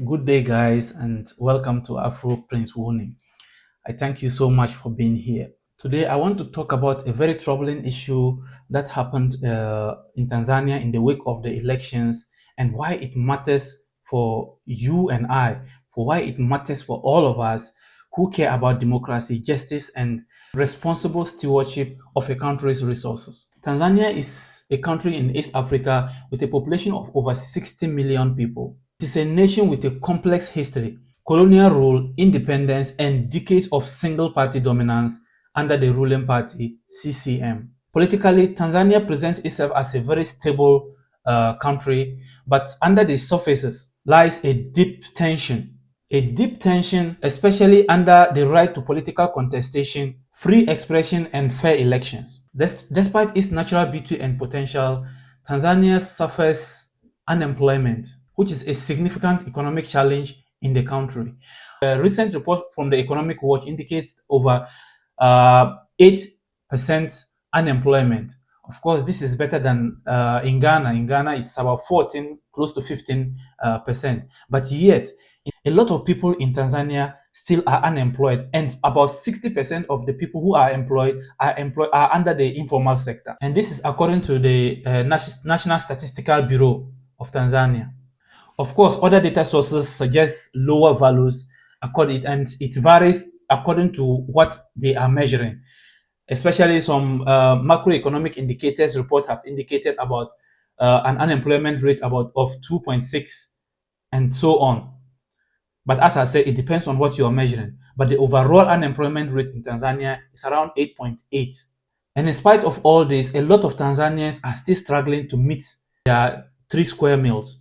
Good day, guys, and welcome to Afro Prince Warning. I thank you so much for being here. Today, I want to talk about a very troubling issue that happened in Tanzania in the wake of the elections and why it matters for you and I, for why it matters for all of us who care about democracy, justice, and responsible stewardship of a country's resources. Tanzania is a country in East Africa with a population of over 60 million people. It is a nation with a complex history, colonial rule, independence, and decades of single-party dominance under the ruling party, CCM. Politically, Tanzania presents itself as a very stable country, but under the surfaces lies a deep tension. A deep tension, especially under the right to political contestation, free expression, and fair elections. Despite its natural beauty and potential, Tanzania suffers unemployment, which is a significant economic challenge in the country. A recent report from the Economic Watch indicates over 8% unemployment. Of course, this is better than in Ghana. In Ghana, it's about 14, close to 15%. But yet, a lot of people in Tanzania still are unemployed, and about 60% of the people who are employed are under the informal sector. And this is according to the National Statistical Bureau of Tanzania. Of course, other data sources suggest lower values and it varies according to what they are measuring. Especially some macroeconomic indicators report have indicated about an unemployment rate of 2.6 and so on. But as I said, it depends on what you are measuring. But the overall unemployment rate in Tanzania is around 8.8. And in spite of all this, a lot of Tanzanians are still struggling to meet their 3 square meals.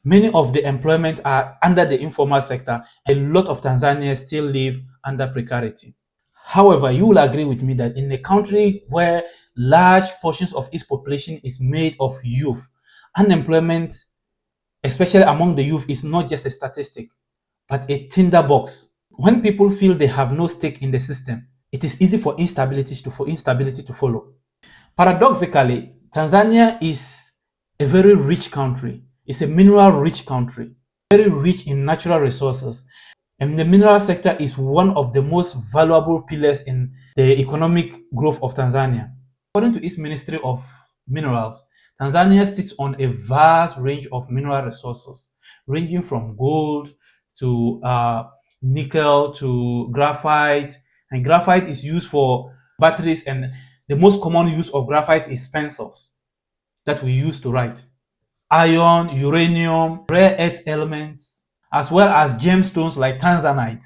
Many of the employment are under the informal sector. A lot of Tanzanians still live under precarity. However, you will agree with me that in a country where large portions of its population is made of youth, unemployment, especially among the youth, is not just a statistic, but a tinderbox. When people feel they have no stake in the system, it is easy for instability to follow. Paradoxically, Tanzania is a very rich country. It's a mineral-rich country, very rich in natural resources. And the mineral sector is one of the most valuable pillars in the economic growth of Tanzania. According to its Ministry of Minerals, Tanzania sits on a vast range of mineral resources, ranging from gold to nickel to graphite. And graphite is used for batteries, and the most common use of graphite is pencils that we use to write. Iron, uranium, rare earth elements, as well as gemstones like tanzanite.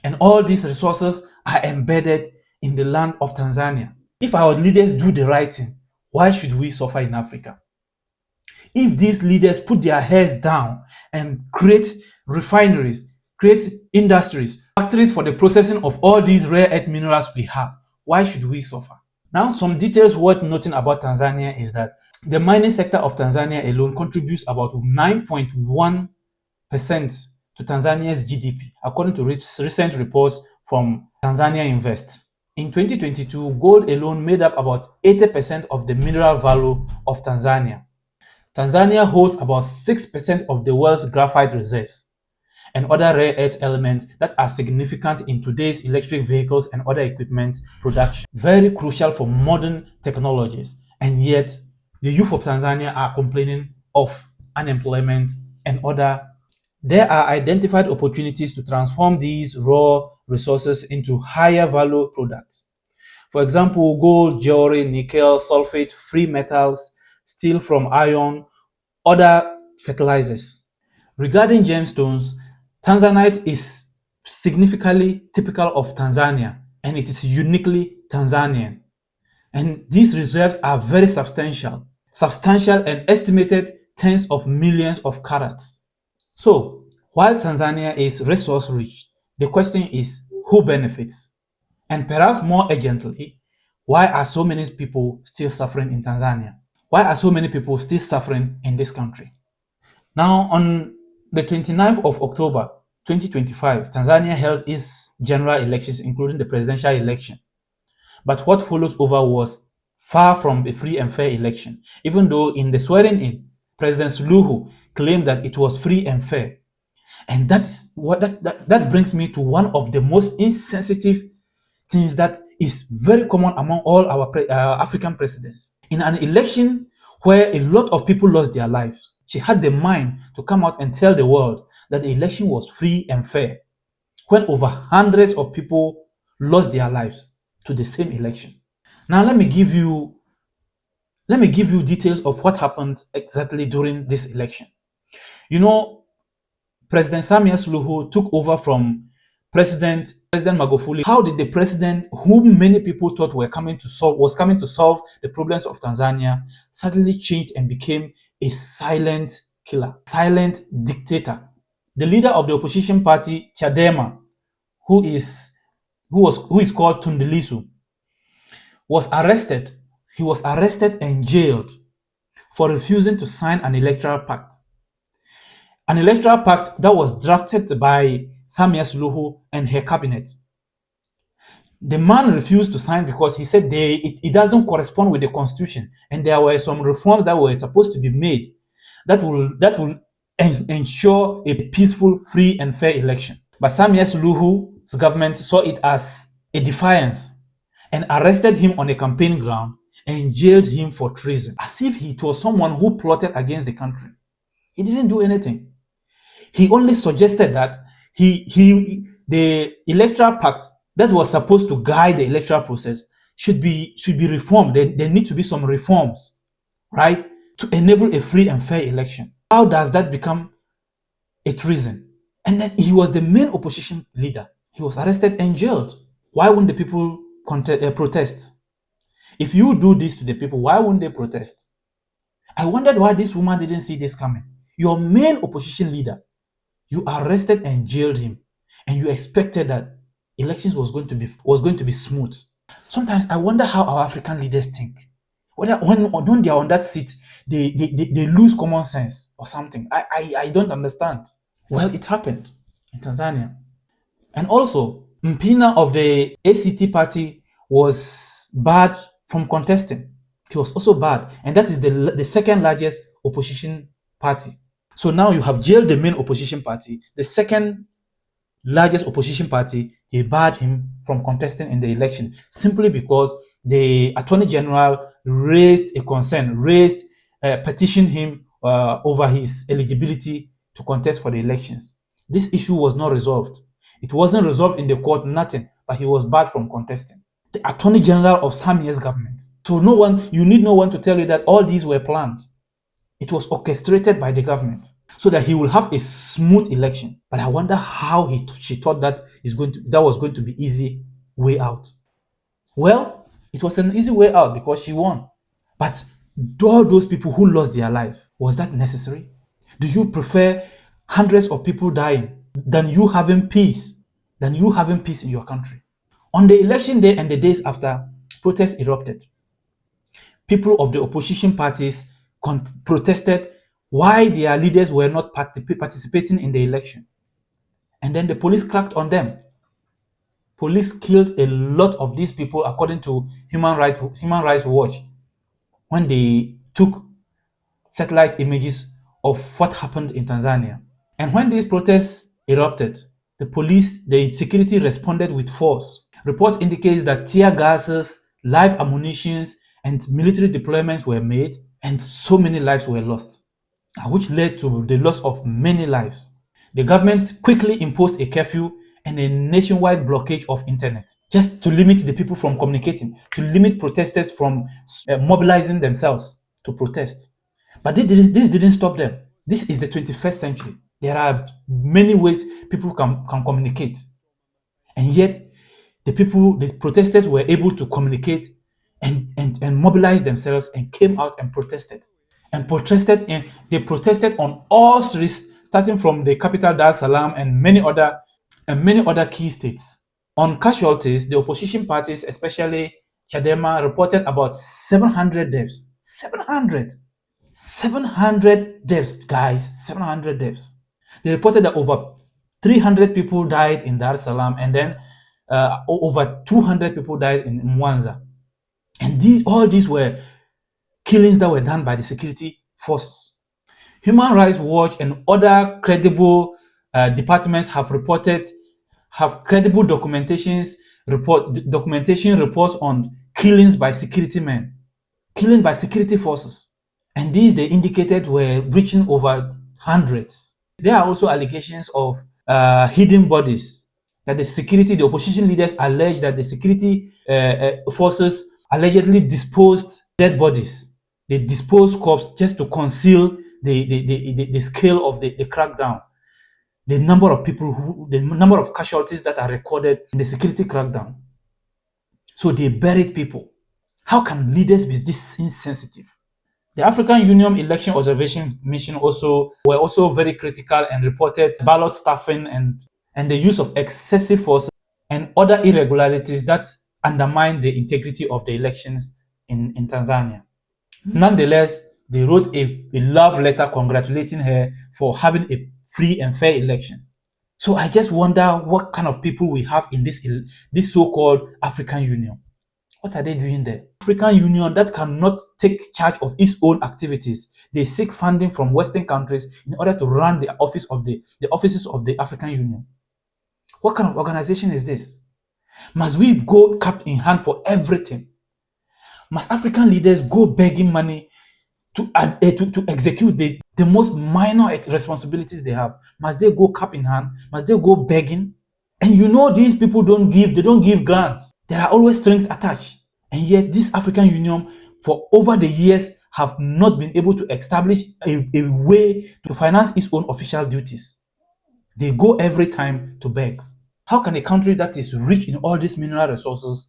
And all these resources are embedded in the land of Tanzania. If our leaders do the right thing, why should we suffer in Africa? If these leaders put their heads down and create refineries, create industries, factories for the processing of all these rare earth minerals we have, why should we suffer? Now, some details worth noting about Tanzania is that the mining sector of Tanzania alone contributes about 9.1% to Tanzania's GDP, according to recent reports from Tanzania Invest. In 2022, gold alone made up about 80% of the mineral value of Tanzania. Tanzania holds about 6% of the world's graphite reserves and other rare earth elements that are significant in today's electric vehicles and other equipment production. Very crucial for modern technologies. And yet, the youth of Tanzania are complaining of unemployment and other. There are identified opportunities to transform these raw resources into higher value products. For example, gold, jewelry, nickel, sulfate, free metals, steel from iron, other fertilizers. Regarding gemstones, tanzanite is significantly typical of Tanzania, and it is uniquely Tanzanian. And these reserves are very substantial and estimated tens of millions of carats. So, while Tanzania is resource rich, the question is who benefits? And perhaps more urgently, why are so many people still suffering in Tanzania? Why are so many people still suffering in this country? Now, on the 29th of October 2025, Tanzania held its general elections, including the presidential election. But what followed over was far from a free and fair election, even though in the swearing-in, President Suluhu claimed that it was free and fair. And that's what that brings me to one of the most insensitive things that is very common among all our African presidents. In an election where a lot of people lost their lives, she had the mind to come out and tell the world that the election was free and fair, when over hundreds of people lost their lives to the same election. Now let me give you details of what happened exactly during this election. You know, President Samia Suluhu took over from President Magufuli. How did the president, whom many people thought was coming to solve the problems of Tanzania, suddenly changed and became a silent killer, silent dictator? The leader of the opposition party, Chadema, who is called Tundu Lissu, was arrested. He was arrested and jailed for refusing to sign an electoral pact. An electoral pact that was drafted by Samia Suluhu and her cabinet. The man refused to sign because he said it doesn't correspond with the constitution, and there were some reforms that were supposed to be made that will ensure a peaceful, free, and fair election. But Samia Suluhu's government saw it as a defiance and arrested him on a campaign ground and jailed him for treason, as if he was someone who plotted against the country. He didn't do anything. He only suggested that the electoral pact that was supposed to guide the electoral process should be reformed. There need to be some reforms, right, to enable a free and fair election. How does that become a treason? And then he was the main opposition leader. He was arrested and jailed. Why wouldn't the people protest? If you do this to the people, why wouldn't they protest? I wondered why this woman didn't see this coming. Your main opposition leader, you arrested and jailed him, and you expected that elections was going to be smooth. Sometimes I wonder how our African leaders think. Whether when they are on that seat, they lose common sense or something. I don't understand. Well, it happened in Tanzania. And also, Mpina of the ACT party was barred from contesting. He was also barred, and that is the second largest opposition party. So now you have jailed the main opposition party, the second largest opposition party. They barred him from contesting in the election simply because the Attorney General raised a concern, petitioned him over his eligibility to contest for the elections. This issue was not resolved. It wasn't resolved in the court, nothing, but he was barred from contesting. The Attorney General of Samia's government. So you need no one to tell you that all these were planned. It was orchestrated by the government so that he will have a smooth election. But I wonder how she thought that was going to be easy way out. Well, it was an easy way out because she won. But all those people who lost their life, was that necessary? Do you prefer hundreds of people dying than you having peace in your country? On the election day and the days after, protests erupted. People of the opposition parties protested why their leaders were not participating in the election. And then the police cracked on them. Police killed a lot of these people, according to Human Rights Watch, when they took satellite images of what happened in Tanzania. And when these protests erupted, the security responded with force. Reports indicate that tear gases, live ammunitions, and military deployments were made, and so many lives were lost, which led to the loss of many lives. The government quickly imposed a curfew and a nationwide blockade of internet, just to limit the people from communicating, to limit protesters from mobilizing themselves to protest. But this didn't stop them. This is the 21st century. There are many ways people can communicate. And yet, the protesters were able to communicate and mobilize themselves and came out and protested. They protested on all streets, starting from the capital Dar es Salaam and many other key states. On casualties, the opposition parties, especially Chadema, reported about 700 deaths. 700 deaths, guys. 700 deaths. They reported that over 300 people died in Dar es Salaam, and then over 200 people died in Mwanza. And all these were killings that were done by the security forces. Human Rights Watch and other credible departments have credible documentation reports on killings by security men, killing by security forces. And these they indicated were reaching over hundreds. There are also allegations of hidden bodies, that the opposition leaders allege that the security forces allegedly disposed dead bodies. They disposed corpses just to conceal the scale of the crackdown, the number of casualties that are recorded in the security crackdown. So they buried people. How can leaders be this insensitive? The African Union Election Observation Mission were also very critical and reported ballot stuffing and the use of excessive force and other irregularities that undermine the integrity of the elections in Tanzania. Nonetheless, they wrote a love letter congratulating her for having a free and fair election. So I just wonder what kind of people we have in this so-called African Union. What are they doing there? African Union that cannot take charge of its own activities. They seek funding from Western countries in order to run the offices of the African Union. What kind of organization is this? Must we go cap in hand for everything? Must African leaders go begging money to execute the most minor responsibilities they have? Must they go cap in hand? Must they go begging? And you know these people don't give grants. There are always strings attached. And yet this African Union for over the years have not been able to establish a way to finance its own official duties. They go every time to beg. How can a country that is rich in all these mineral resources,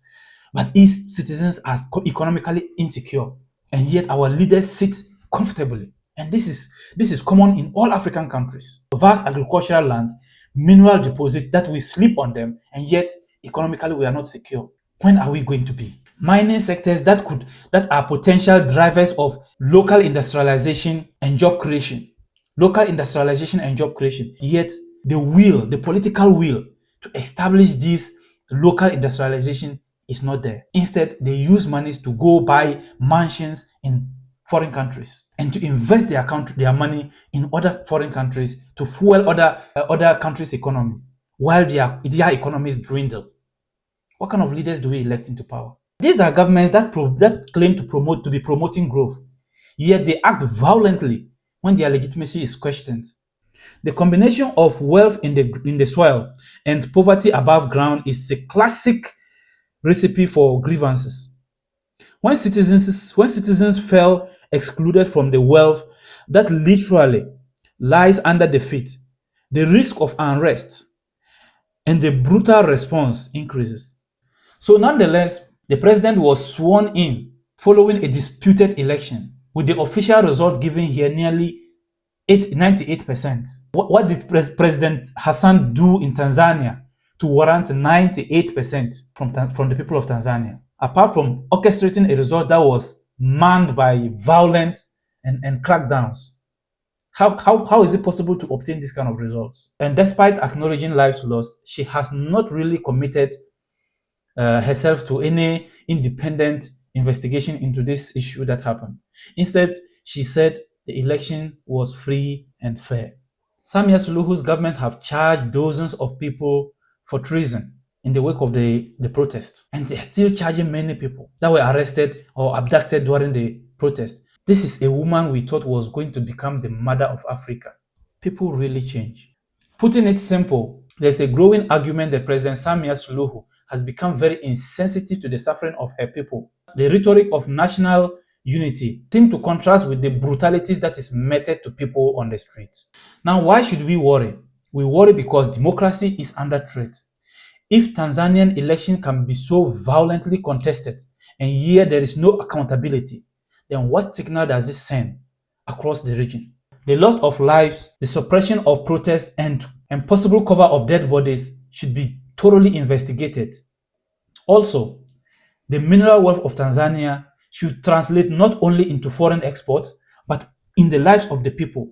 but its citizens are economically insecure, and yet our leaders sit comfortably? And this is common in all African countries. Vast agricultural land, mineral deposits that we sleep on them, and yet economically we are not secure. When are we going to be? Mining sectors that are potential drivers of local industrialization and job creation. Yet the political will to establish this local industrialization is not there. Instead, they use monies to go buy mansions in foreign countries and to invest their money in other foreign countries to fuel other countries' economies while their economies dwindle. What kind of leaders do we elect into power? These are governments that claim to be promoting growth, yet they act violently when their legitimacy is questioned. The combination of wealth in the soil and poverty above ground is a classic recipe for grievances. When citizens feel excluded from the wealth that literally lies under the feet, the risk of unrest and the brutal response increases. So nonetheless, the president was sworn in following a disputed election, with the official result given here nearly 98%. What did President Hassan do in Tanzania to warrant 98% from the people of Tanzania? Apart from orchestrating a result that was marred by violence and crackdowns. How is it possible to obtain this kind of results? And despite acknowledging lives lost, she has not really committed herself to any independent investigation into this issue that happened. Instead, she said the election was free and fair. Samia Suluhu's government have charged dozens of people for treason in the wake of the protest. And they are still charging many people that were arrested or abducted during the protest. This is a woman we thought was going to become the mother of Africa. People really change. Putting it simple, there's a growing argument that President Samia Suluhu has become very insensitive to the suffering of her people. The rhetoric of national unity seems to contrast with the brutalities that is meted to people on the streets. Now, why should we worry? We worry because democracy is under threat. If Tanzanian election can be so violently contested and yet there is no accountability, then what signal does this send across the region? The loss of lives, the suppression of protests, and possible cover of dead bodies should be thoroughly investigated. Also, the mineral wealth of Tanzania should translate not only into foreign exports, but in the lives of the people.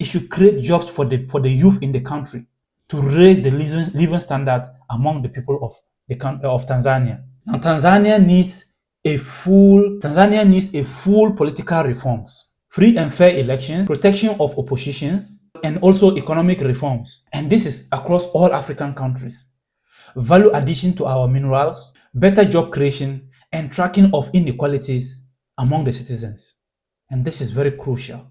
It should create jobs for the youth in the country to raise the living standard among the people of Tanzania. Now, Tanzania needs a full political reforms, free and fair elections, protection of oppositions, and also economic reforms. And this is across all African countries. Value addition to our minerals, better job creation, and tracking of inequalities among the citizens. And this is very crucial.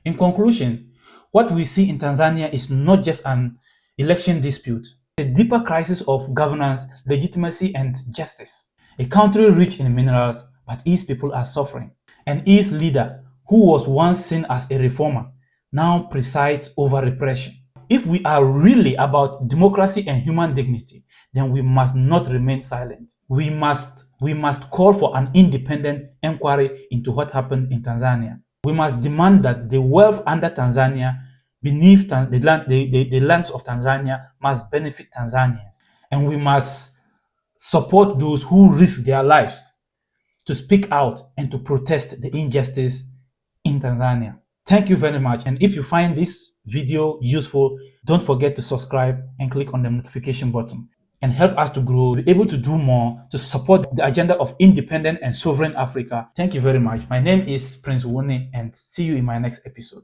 In conclusion, what we see in Tanzania is not just an election dispute, it's a deeper crisis of governance, legitimacy, and justice. A country rich in minerals, but its people are suffering. And its leader, who was once seen as a reformer, now presides over repression. If we are really about democracy and human dignity, then we must not remain silent. We must call for an independent inquiry into what happened in Tanzania. We must demand that the wealth under Tanzania, beneath the lands of Tanzania, must benefit Tanzanians. And we must support those who risk their lives to speak out and to protest the injustice in Tanzania. Thank you very much. And if you find this video useful, don't forget to subscribe and click on the notification button and help us to grow, be able to do more to support the agenda of independent and sovereign Africa. Thank you very much. My name is Prince Wani, and see you in my next episode.